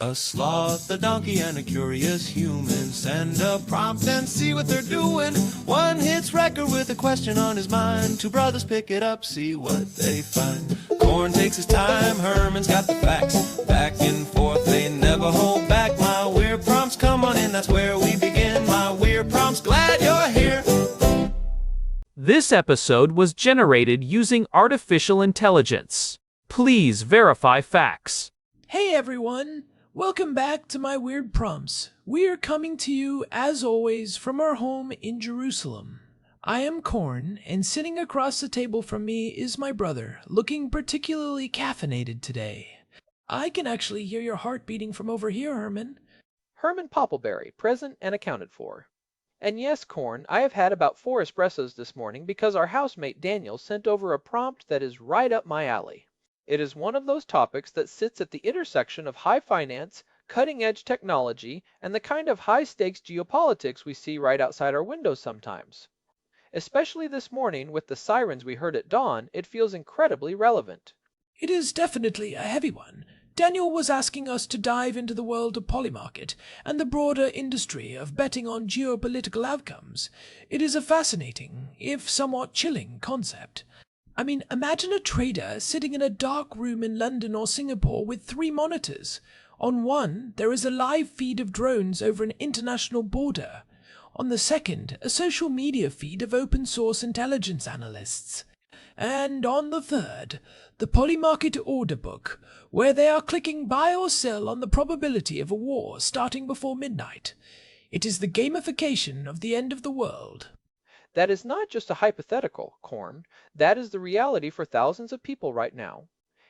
A sloth, a donkey, and a curious human. Send a prompt and see what they're doing. One hits record with a question on his mind. Two brothers pick it up, see what they find. Corn takes his time, Herman's got the facts. Back and forth, they never hold back. My weird prompts, come on in, that's where we begin. My weird prompts, glad you're here. This episode was generated using artificial intelligence. Please verify facts. Hey everyone! Welcome back to my weird prompts. We are coming to you, as always, from our home in Jerusalem. I am Corn, and sitting across the table from me is my brother, looking particularly caffeinated today. I can actually hear your heart beating from over here, Herman. Herman Poppleberry, present and accounted for. And yes, Corn, I have had about 4 espressos this morning because our housemate Daniel sent over a prompt that is right up my alley. It is one of those topics that sits at the intersection of high finance, cutting-edge technology, and the kind of high-stakes geopolitics we see right outside our windows sometimes. Especially this morning with the sirens we heard at dawn, it feels incredibly relevant. It is definitely a heavy one. Daniel was asking us to dive into the world of Polymarket and the broader industry of betting on geopolitical outcomes. It is a fascinating, if somewhat chilling, concept. I mean, imagine a trader sitting in a dark room in London or Singapore with 3 monitors. On one, there is a live feed of drones over an international border. On the second, a social media feed of open-source intelligence analysts. And on the third, the Polymarket order book, where they are clicking buy or sell on the probability of a war starting before midnight. It is the gamification of the end of the world. That is not just a hypothetical, Corn. That is the reality for thousands of people right now.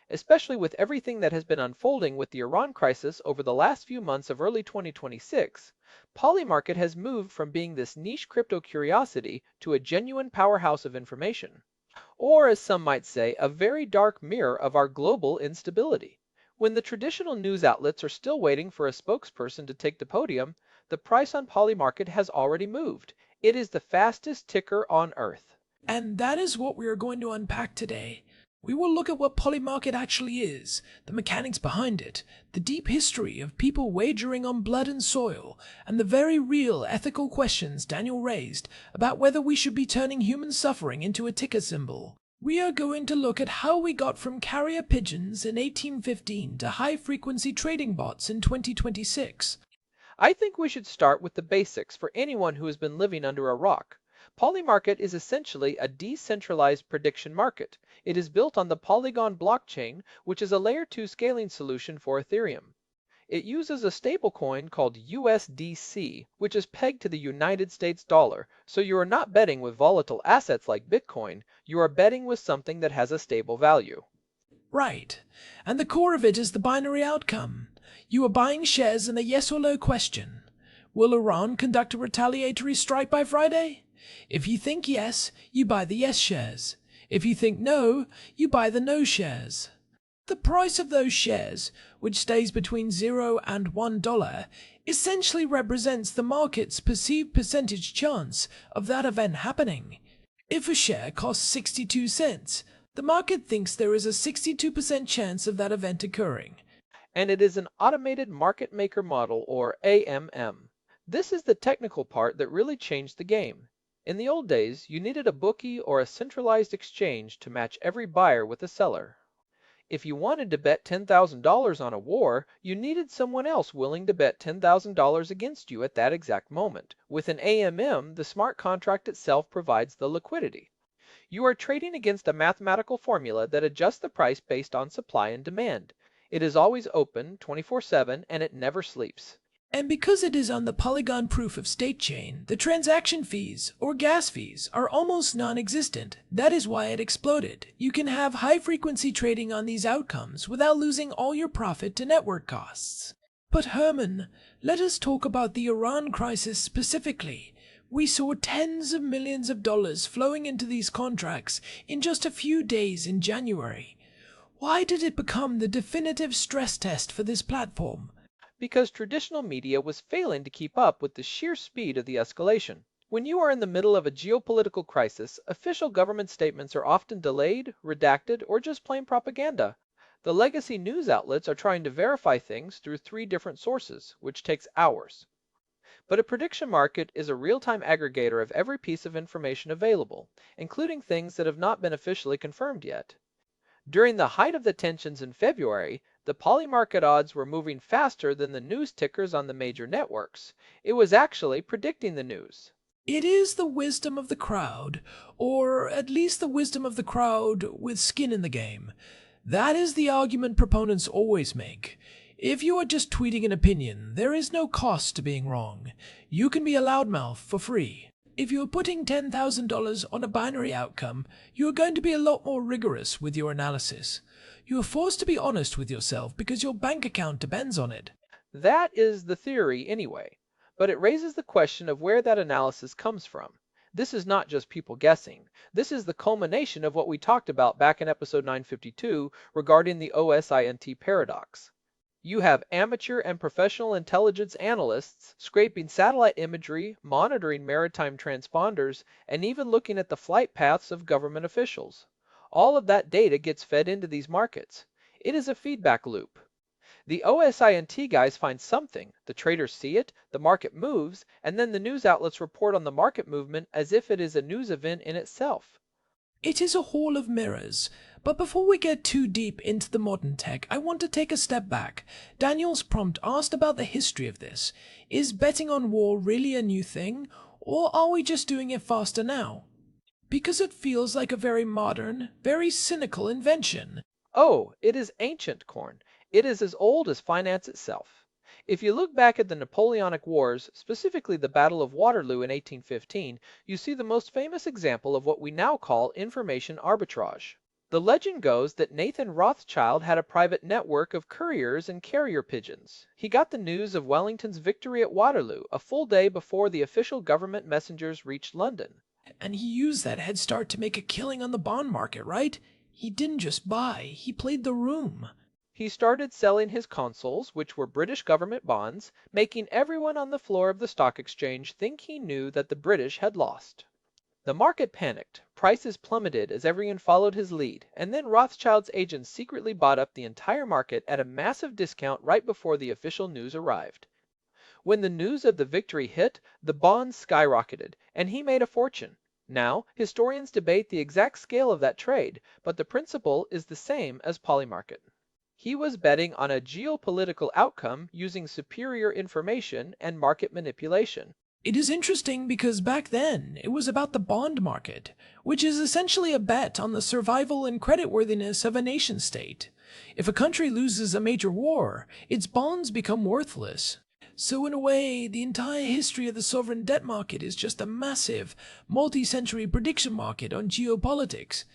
Especially with everything that has been unfolding with the Iran crisis over the last few months of early 2026, Polymarket has moved from being this niche crypto curiosity to a genuine powerhouse of information. Or, as some might say, a very dark mirror of our global instability. When the traditional news outlets are still waiting for a spokesperson to take the podium, the price on Polymarket has already moved. It is the fastest ticker on Earth. And that is what we are going to unpack today. We will look at what Polymarket actually is, the mechanics behind it, the deep history of people wagering on blood and soil, and the very real ethical questions Daniel raised about whether we should be turning human suffering into a ticker symbol. We are going to look at how we got from carrier pigeons in 1815 to high-frequency trading bots in 2026. I think we should start with the basics for anyone who has been living under a rock. Polymarket is essentially a decentralized prediction market. It is built on the Polygon blockchain, which is a Layer 2 scaling solution for Ethereum. It uses a stablecoin called USDC, which is pegged to the United States dollar, so you are not betting with volatile assets like Bitcoin, you are betting with something that has a stable value. Right, and the core of it is the binary outcome. You are buying shares in a yes or no question. Will Iran conduct a retaliatory strike by Friday? If you think yes, you buy the yes shares. If you think no, you buy the no shares. The price of those shares, which stays between $0 and $1, essentially represents the market's perceived percentage chance of that event happening. If a share costs 62 cents, the market thinks there is a 62% chance of that event occurring. And it is an automated market maker model, or AMM. This is the technical part that really changed the game. In the old days, you needed a bookie or a centralized exchange to match every buyer with a seller. If you wanted to bet $10,000 on a war, you needed someone else willing to bet $10,000 against you at that exact moment. With an AMM, the smart contract itself provides the liquidity. You are trading against a mathematical formula that adjusts the price based on supply and demand. It is always open, 24/7, and it never sleeps. And because it is on the Polygon proof-of-stake chain, the transaction fees, or gas fees, are almost non-existent. That is why it exploded. You can have high-frequency trading on these outcomes without losing all your profit to network costs. But Herman, let us talk about the Iran crisis specifically. We saw tens of millions of dollars flowing into these contracts in just a few days in January. Why did it become the definitive stress test for this platform? Because traditional media was failing to keep up with the sheer speed of the escalation. When you are in the middle of a geopolitical crisis, official government statements are often delayed, redacted, or just plain propaganda. The legacy news outlets are trying to verify things through 3 different sources, which takes hours. But a prediction market is a real-time aggregator of every piece of information available, including things that have not been officially confirmed yet. During the height of the tensions in February, the Polymarket odds were moving faster than the news tickers on the major networks. It was actually predicting the news. It is the wisdom of the crowd, or at least the wisdom of the crowd with skin in the game. That is the argument proponents always make. If you are just tweeting an opinion, there is no cost to being wrong. You can be a loudmouth for free. If you are putting $10,000 on a binary outcome, you are going to be a lot more rigorous with your analysis. You are forced to be honest with yourself because your bank account depends on it. That is the theory anyway, but it raises the question of where that analysis comes from. This is not just people guessing. This is the culmination of what we talked about back in episode 952 regarding the OSINT paradox. You have amateur and professional intelligence analysts scraping satellite imagery, monitoring maritime transponders, and even looking at the flight paths of government officials. All of that data gets fed into these markets. It is a feedback loop. The OSINT guys find something, the traders see it, the market moves, and then the news outlets report on the market movement as if it is a news event in itself. It is a hall of mirrors. But before we get too deep into the modern tech, I want to take a step back. Daniel's prompt asked about the history of this. Is betting on war really a new thing, or are we just doing it faster now? Because it feels like a very modern, very cynical invention. Oh, it is ancient, Corn. It is as old as finance itself. If you look back at the Napoleonic Wars, specifically the Battle of Waterloo in 1815, you see the most famous example of what we now call information arbitrage. The legend goes that Nathan Rothschild had a private network of couriers and carrier pigeons. He got the news of Wellington's victory at Waterloo a full day before the official government messengers reached London. And he used that head start to make a killing on the bond market, right? He didn't just buy, he played the room. He started selling his consols, which were British government bonds, making everyone on the floor of the stock exchange think he knew that the British had lost. The market panicked, prices plummeted as everyone followed his lead, and then Rothschild's agents secretly bought up the entire market at a massive discount right before the official news arrived. When the news of the victory hit, the bonds skyrocketed, and he made a fortune. Now, historians debate the exact scale of that trade, but the principle is the same as Polymarket. He was betting on a geopolitical outcome using superior information and market manipulation. It is interesting because back then, it was about the bond market, which is essentially a bet on the survival and creditworthiness of a nation-state. If a country loses a major war, its bonds become worthless. So in a way, the entire history of the sovereign debt market is just a massive, multi-century prediction market on geopolitics.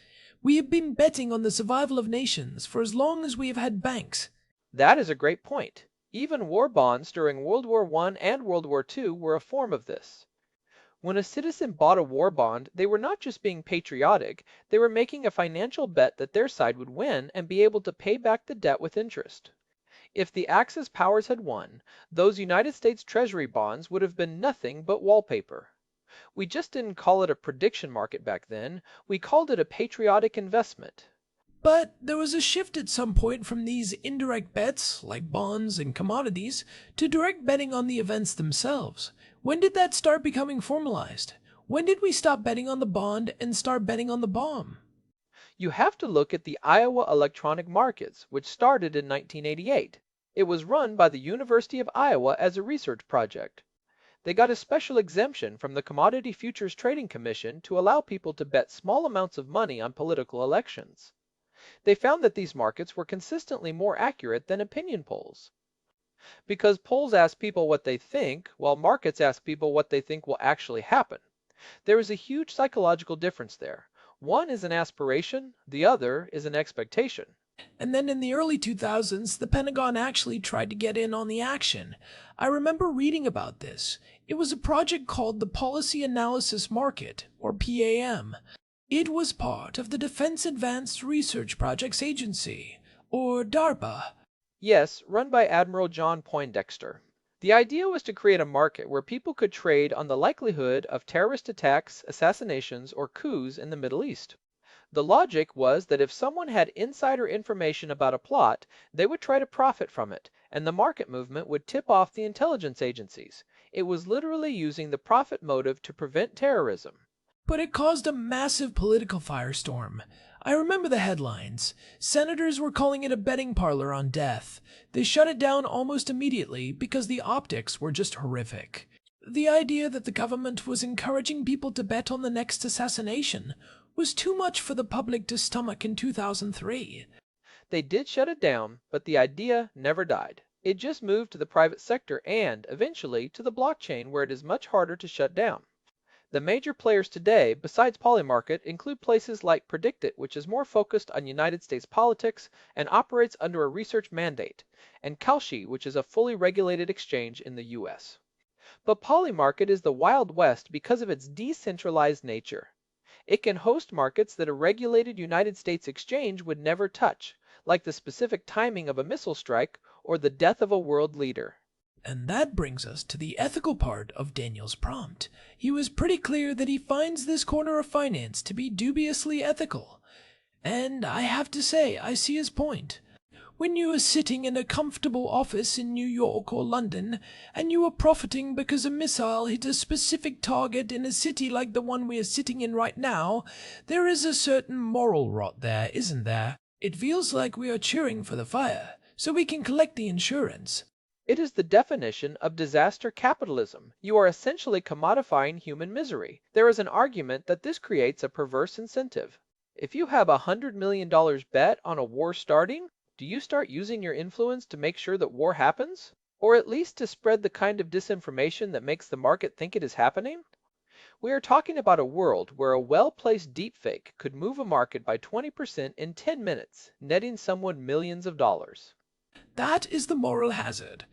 We have been betting on the survival of nations for as long as we have had banks. That is a great point. Even war bonds during World War I and World War II were a form of this. When a citizen bought a war bond, they were not just being patriotic, they were making a financial bet that their side would win and be able to pay back the debt with interest. If the Axis powers had won, those United States Treasury bonds would have been nothing but wallpaper. We just didn't call it a prediction market back then, we called it a patriotic investment. But there was a shift at some point from these indirect bets, like bonds and commodities, to direct betting on the events themselves. When did that start becoming formalized? When did we stop betting on the bond and start betting on the bomb? You have to look at the Iowa electronic markets, which started in 1988. It was run by the University of Iowa as a research project. They got a special exemption from the Commodity Futures Trading Commission to allow people to bet small amounts of money on political elections. They found that these markets were consistently more accurate than opinion polls. Because polls ask people what they think, while markets ask people what they think will actually happen. There is a huge psychological difference there. One is an aspiration, the other is an expectation. And then in the early 2000s, the Pentagon actually tried to get in on the action. I remember reading about this. It was a project called the Policy Analysis Market, or PAM. It was part of the Defense Advanced Research Projects Agency, or DARPA. Yes, run by Admiral John Poindexter. The idea was to create a market where people could trade on the likelihood of terrorist attacks, assassinations, or coups in the Middle East. The logic was that if someone had insider information about a plot, they would try to profit from it, and the market movement would tip off the intelligence agencies. It was literally using the profit motive to prevent terrorism. But it caused a massive political firestorm. I remember the headlines. Senators were calling it a betting parlor on death. They shut it down almost immediately because the optics were just horrific. The idea that the government was encouraging people to bet on the next assassination was too much for the public to stomach in 2003. They did shut it down, but the idea never died. It just moved to the private sector and, eventually, to the blockchain where it is much harder to shut down. The major players today, besides Polymarket, include places like Predictit, which is more focused on United States politics and operates under a research mandate, and Kalshi, which is a fully regulated exchange in the US. But Polymarket is the Wild West because of its decentralized nature. It can host markets that a regulated United States exchange would never touch, like the specific timing of a missile strike or the death of a world leader. And that brings us to the ethical part of Daniel's prompt. He was pretty clear that he finds this corner of finance to be dubiously ethical. And I have to say, I see his point. When you are sitting in a comfortable office in New York or London, and you are profiting because a missile hit a specific target in a city like the one we are sitting in right now, there is a certain moral rot there, isn't there? It feels like we are cheering for the fire, so we can collect the insurance. It is the definition of disaster capitalism. You are essentially commodifying human misery. There is an argument that this creates a perverse incentive. If you have $100 million bet on a war starting, do you start using your influence to make sure that war happens? Or at least to spread the kind of disinformation that makes the market think it is happening? We are talking about a world where a well-placed deepfake could move a market by 20% in 10 minutes, netting someone millions of dollars. That is the moral hazard.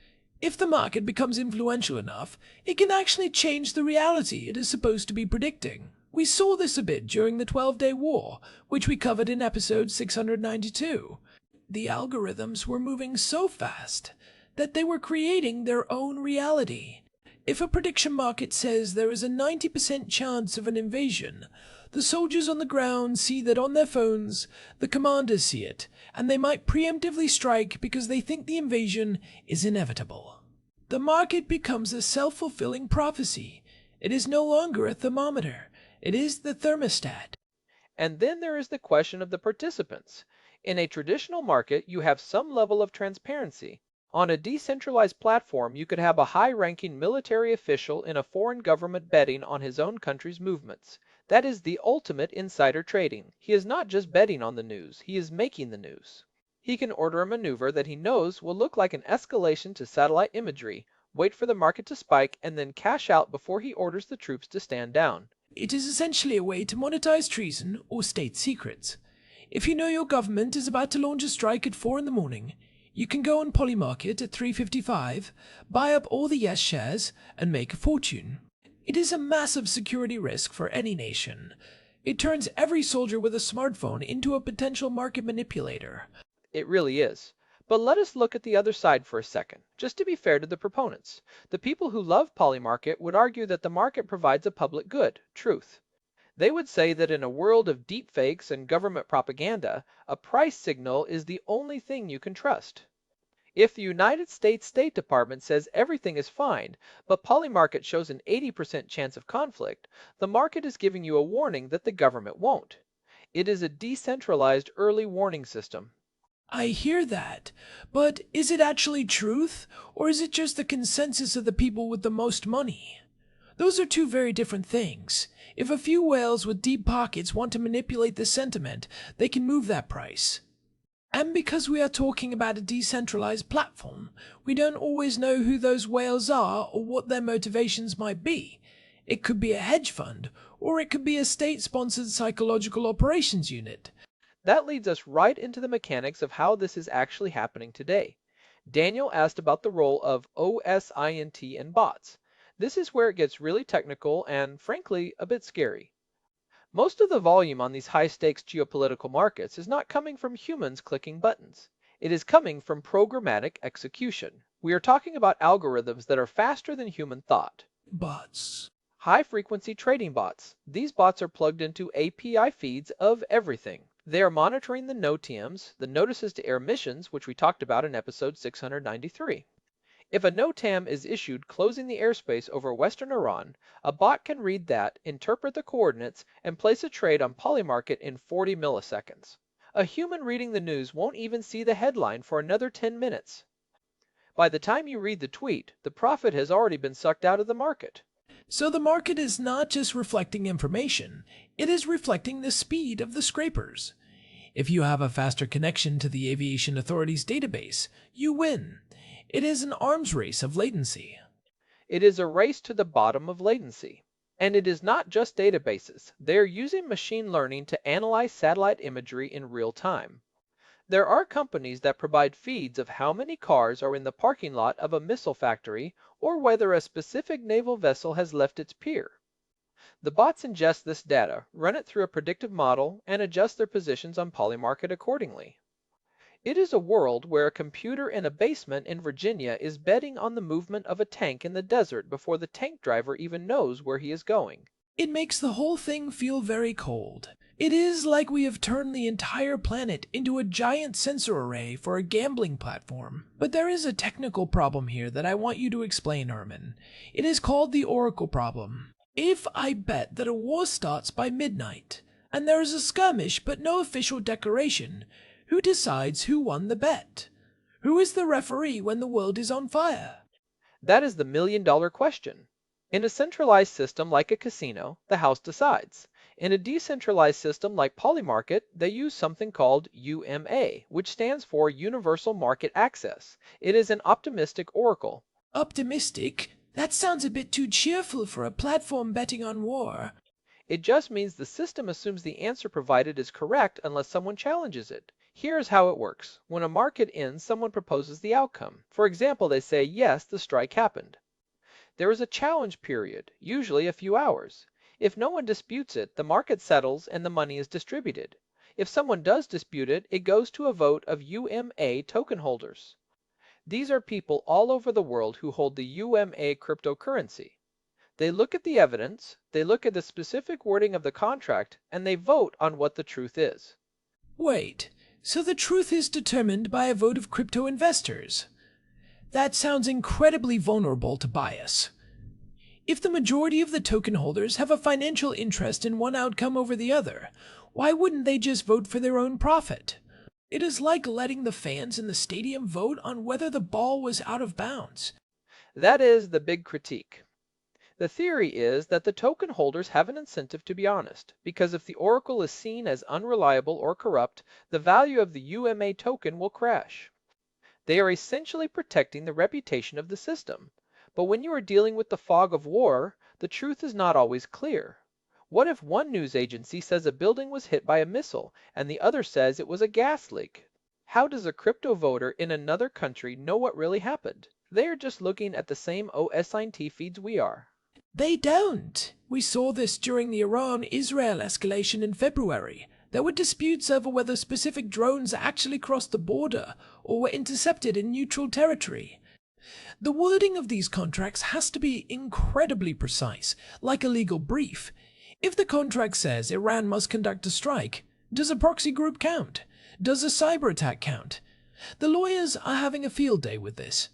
If the market becomes influential enough, it can actually change the reality it is supposed to be predicting. We saw this a bit during the 12-Day War, which we covered in episode 692. The algorithms were moving so fast that they were creating their own reality. If a prediction market says there is a 90% chance of an invasion, the soldiers on the ground see that on their phones, the commanders see it, and they might preemptively strike because they think the invasion is inevitable. The market becomes a self-fulfilling prophecy. It is no longer a thermometer. It is the thermostat. And then there is the question of the participants. In a traditional market, you have some level of transparency. On a decentralized platform, you could have a high-ranking military official in a foreign government betting on his own country's movements. That is the ultimate insider trading. He is not just betting on the news, he is making the news. He can order a maneuver that he knows will look like an escalation to satellite imagery, wait for the market to spike, and then cash out before he orders the troops to stand down. It is essentially a way to monetize treason or state secrets. If you know your government is about to launch a strike at 4 in the morning, you can go on Polymarket at 3:55, buy up all the Yes shares, and make a fortune. It is a massive security risk for any nation. It turns every soldier with a smartphone into a potential market manipulator. It really is. But let us look at the other side for a second, just to be fair to the proponents. The people who love Polymarket would argue that the market provides a public good, truth. They would say that in a world of deepfakes and government propaganda, a price signal is the only thing you can trust. If the United States State Department says everything is fine, but Polymarket shows an 80% chance of conflict, the market is giving you a warning that the government won't. It is a decentralized early warning system. I hear that, but is it actually truth, or is it just the consensus of the people with the most money? Those are two very different things. If a few whales with deep pockets want to manipulate the sentiment, they can move that price. And because we are talking about a decentralized platform, we don't always know who those whales are or what their motivations might be. It could be a hedge fund, or it could be a state-sponsored psychological operations unit. That leads us right into the mechanics of how this is actually happening today. Daniel asked about the role of OSINT and bots. This is where it gets really technical and, frankly, a bit scary. Most of the volume on these high-stakes geopolitical markets is not coming from humans clicking buttons. It is coming from programmatic execution. We are talking about algorithms that are faster than human thought. Bots. High-frequency trading bots. These bots are plugged into API feeds of everything. They are monitoring the NOTAMs, the notices to air missions, which we talked about in episode 693. If a NOTAM is issued closing the airspace over Western Iran, a bot can read that, interpret the coordinates, and place a trade on Polymarket in 40 milliseconds. A human reading the news won't even see the headline for another 10 minutes. By the time you read the tweet, the profit has already been sucked out of the market. So the market is not just reflecting information, it is reflecting the speed of the scrapers. If you have a faster connection to the Aviation Authority's database, you win. It is an arms race of latency. It is a race to the bottom of latency. And it is not just databases. They are using machine learning to analyze satellite imagery in real time. There are companies that provide feeds of how many cars are in the parking lot of a missile factory or whether a specific naval vessel has left its pier. The bots ingest this data, run it through a predictive model, and adjust their positions on Polymarket accordingly. It is a world where a computer in a basement in Virginia is betting on the movement of a tank in the desert before the tank driver even knows where he is going. It makes the whole thing feel very cold. It is like we have turned the entire planet into a giant sensor array for a gambling platform. But there is a technical problem here that I want you to explain, Herman. It is called the Oracle problem. If I bet that a war starts by midnight, and there is a skirmish but no official declaration, who decides who won the bet? Who is the referee when the world is on fire? That is the million-dollar question. In a centralized system like a casino, the house decides. In a decentralized system like Polymarket, they use something called UMA, which stands for Universal Market Access. It is an optimistic oracle. Optimistic? That sounds a bit too cheerful for a platform betting on war. It just means the system assumes the answer provided is correct unless someone challenges it. Here's how it works. When a market ends, someone proposes the outcome. For example, they say, yes, the strike happened. There is a challenge period, usually a few hours. If no one disputes it, the market settles and the money is distributed. If someone does dispute it, it goes to a vote of UMA token holders. These are people all over the world who hold the UMA cryptocurrency. They look at the evidence, they look at the specific wording of the contract, and they vote on what the truth is. Wait, so the truth is determined by a vote of crypto investors? That sounds incredibly vulnerable to bias. If the majority of the token holders have a financial interest in one outcome over the other, why wouldn't they just vote for their own profit? It is like letting the fans in the stadium vote on whether the ball was out of bounds. That is the big critique. The theory is that the token holders have an incentive to be honest, because if the oracle is seen as unreliable or corrupt, the value of the UMA token will crash. They are essentially protecting the reputation of the system. But when you are dealing with the fog of war, the truth is not always clear. What if one news agency says a building was hit by a missile and the other says it was a gas leak? How does a crypto voter in another country know what really happened? They are just looking at the same OSINT feeds we are. They don't. We saw this during the Iran-Israel escalation in February. There were disputes over whether specific drones actually crossed the border or were intercepted in neutral territory. The wording of these contracts has to be incredibly precise, like a legal brief. If the contract says Iran must conduct a strike, does a proxy group count? Does a cyber attack count? The lawyers are having a field day with this.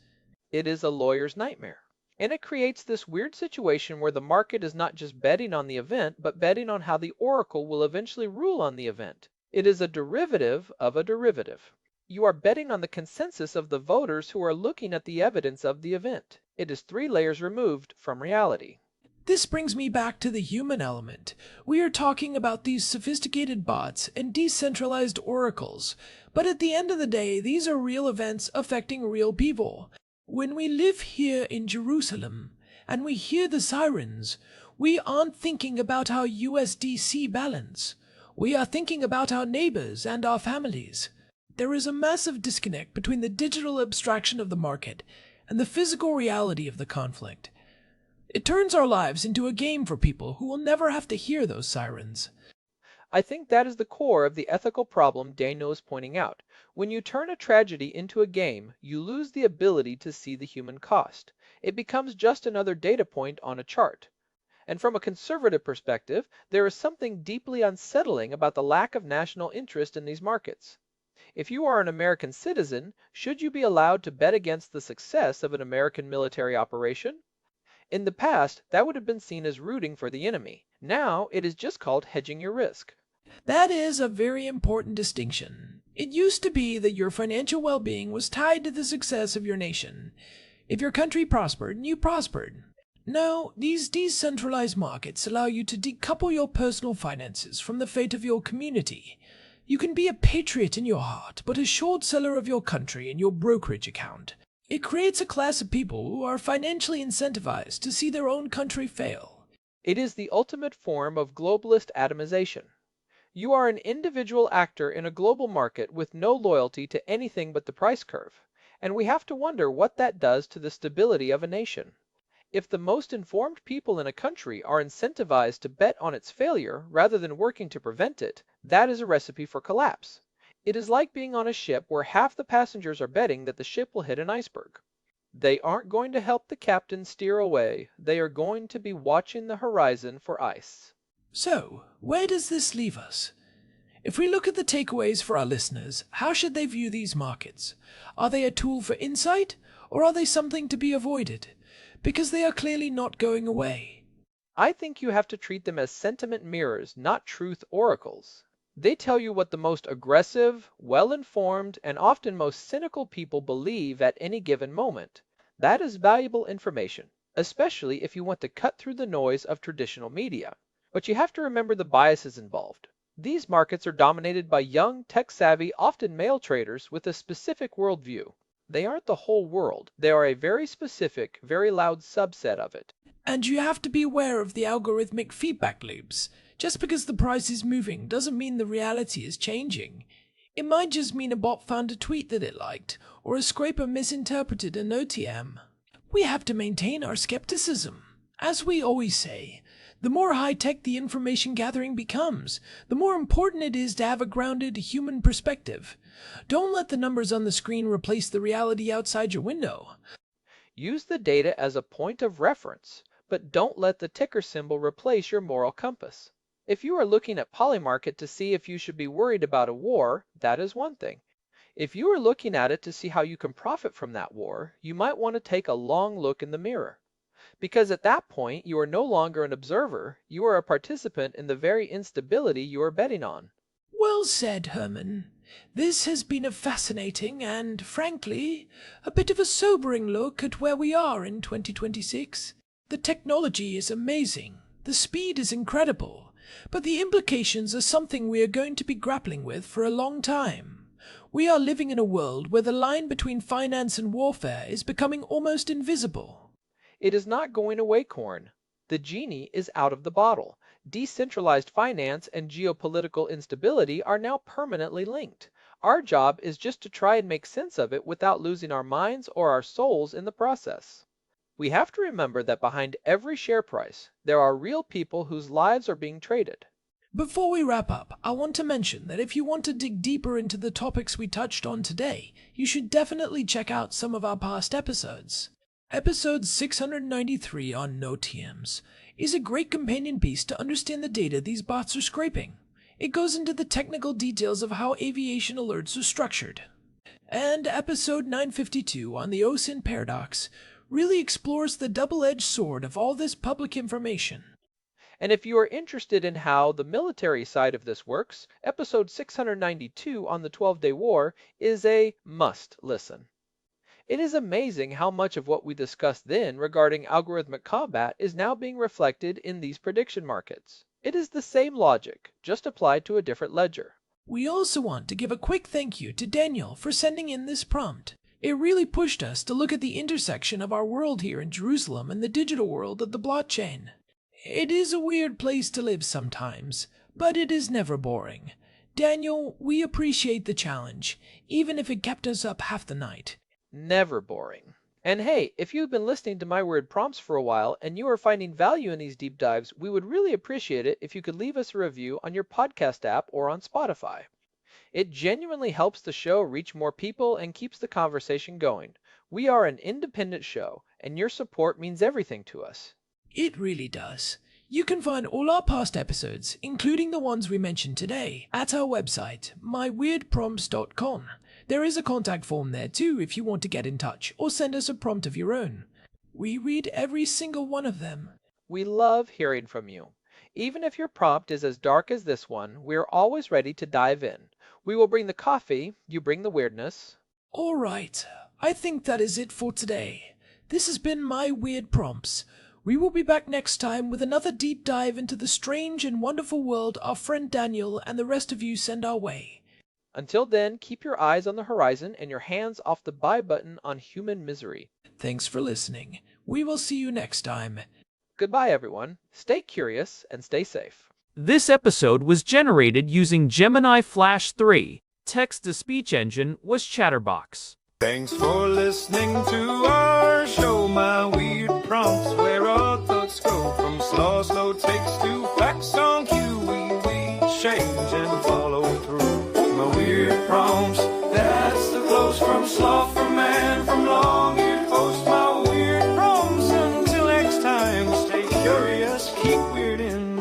It is a lawyer's nightmare. And it creates this weird situation where the market is not just betting on the event, but betting on how the oracle will eventually rule on the event. It is a derivative of a derivative. You are betting on the consensus of the voters who are looking at the evidence of the event. It is 3 layers removed from reality. This brings me back to the human element. We are talking about these sophisticated bots and decentralized oracles, but at the end of the day, these are real events affecting real people. When we live here in Jerusalem and we hear the sirens, we aren't thinking about our USDC balance. We are thinking about our neighbors and our families. There is a massive disconnect between the digital abstraction of the market and the physical reality of the conflict. It turns our lives into a game for people who will never have to hear those sirens. I think that is the core of the ethical problem Daniel is pointing out. When you turn a tragedy into a game, you lose the ability to see the human cost. It becomes just another data point on a chart. And from a conservative perspective, there is something deeply unsettling about the lack of national interest in these markets. If you are an American citizen, should you be allowed to bet against the success of an American military operation? In the past, that would have been seen as rooting for the enemy. Now, it is just called hedging your risk. That is a very important distinction. It used to be that your financial well-being was tied to the success of your nation. If your country prospered, you prospered. Now, these decentralized markets allow you to decouple your personal finances from the fate of your community. You can be a patriot in your heart, but a short seller of your country in your brokerage account. It creates a class of people who are financially incentivized to see their own country fail. It is the ultimate form of globalist atomization. You are an individual actor in a global market with no loyalty to anything but the price curve, and we have to wonder what that does to the stability of a nation. If the most informed people in a country are incentivized to bet on its failure rather than working to prevent it, that is a recipe for collapse. It is like being on a ship where half the passengers are betting that the ship will hit an iceberg. They aren't going to help the captain steer away. They are going to be watching the horizon for ice. So, where does this leave us? If we look at the takeaways for our listeners, how should they view these markets? Are they a tool for insight, or are they something to be avoided? Because they are clearly not going away. I think you have to treat them as sentiment mirrors, not truth oracles. They tell you what the most aggressive, well-informed, and often most cynical people believe at any given moment. That is valuable information, especially if you want to cut through the noise of traditional media. But you have to remember the biases involved. These markets are dominated by young, tech-savvy, often male traders with a specific worldview. They aren't the whole world. They are a very specific, very loud subset of it. And you have to be aware of the algorithmic feedback loops. Just because the price is moving doesn't mean the reality is changing. It might just mean a bot found a tweet that it liked, or a scraper misinterpreted an OTM. We have to maintain our skepticism. As we always say, the more high-tech the information gathering becomes, the more important it is to have a grounded human perspective. Don't let the numbers on the screen replace the reality outside your window. Use the data as a point of reference, but don't let the ticker symbol replace your moral compass. If you are looking at Polymarket to see if you should be worried about a war, that is one thing. If you are looking at it to see how you can profit from that war, you might want to take a long look in the mirror. Because at that point, you are no longer an observer, you are a participant in the very instability you are betting on. Well said, Herman. This has been a fascinating and, frankly, a bit of a sobering look at where we are in 2026. The technology is amazing, the speed is incredible, but the implications are something we are going to be grappling with for a long time. We are living in a world where the line between finance and warfare is becoming almost invisible. It is not going away, Corn. The genie is out of the bottle. Decentralized finance and geopolitical instability are now permanently linked. Our job is just to try and make sense of it without losing our minds or our souls in the process. We have to remember that behind every share price, there are real people whose lives are being traded. Before we wrap up, I want to mention that if you want to dig deeper into the topics we touched on today, you should definitely check out some of our past episodes. Episode 693 on No TMs is a great companion piece to understand the data these bots are scraping. It goes into the technical details of how aviation alerts are structured. And episode 952 on the OSINT paradox really explores the double-edged sword of all this public information. And if you are interested in how the military side of this works, episode 692 on the 12-Day War is a must listen. It is amazing how much of what we discussed then regarding algorithmic combat is now being reflected in these prediction markets. It is the same logic, just applied to a different ledger. We also want to give a quick thank you to Daniel for sending in this prompt. It really pushed us to look at the intersection of our world here in Jerusalem and the digital world of the blockchain. It is a weird place to live sometimes, but it is never boring. Daniel, we appreciate the challenge, even if it kept us up half the night. Never boring. And hey, if you've been listening to my word prompts for a while and you are finding value in these deep dives, we would really appreciate it if you could leave us a review on your podcast app or on Spotify. It genuinely helps the show reach more people and keeps the conversation going. We are an independent show, and your support means everything to us. It really does. You can find all our past episodes, including the ones we mentioned today, at our website, myweirdprompts.com. There is a contact form there too if you want to get in touch or send us a prompt of your own. We read every single one of them. We love hearing from you. Even if your prompt is as dark as this one, we are always ready to dive in. We will bring the coffee, you bring the weirdness. All right, I think that is it for today. This has been My Weird Prompts. We will be back next time with another deep dive into the strange and wonderful world our friend Daniel and the rest of you send our way. Until then, keep your eyes on the horizon and your hands off the buy button on human misery. Thanks for listening. We will see you next time. Goodbye, everyone. Stay curious and stay safe. This episode was generated using Gemini Flash 3. Text-to-speech engine was Chatterbox. Thanks for listening to our show, My Weird Prompts, where our thoughts go from slow takes to facts on cue. We change and follow through. My Weird Prompts, that's the close from sloth, from man, from long-eared host. My Weird Prompts, until next time, stay curious, keep weirding.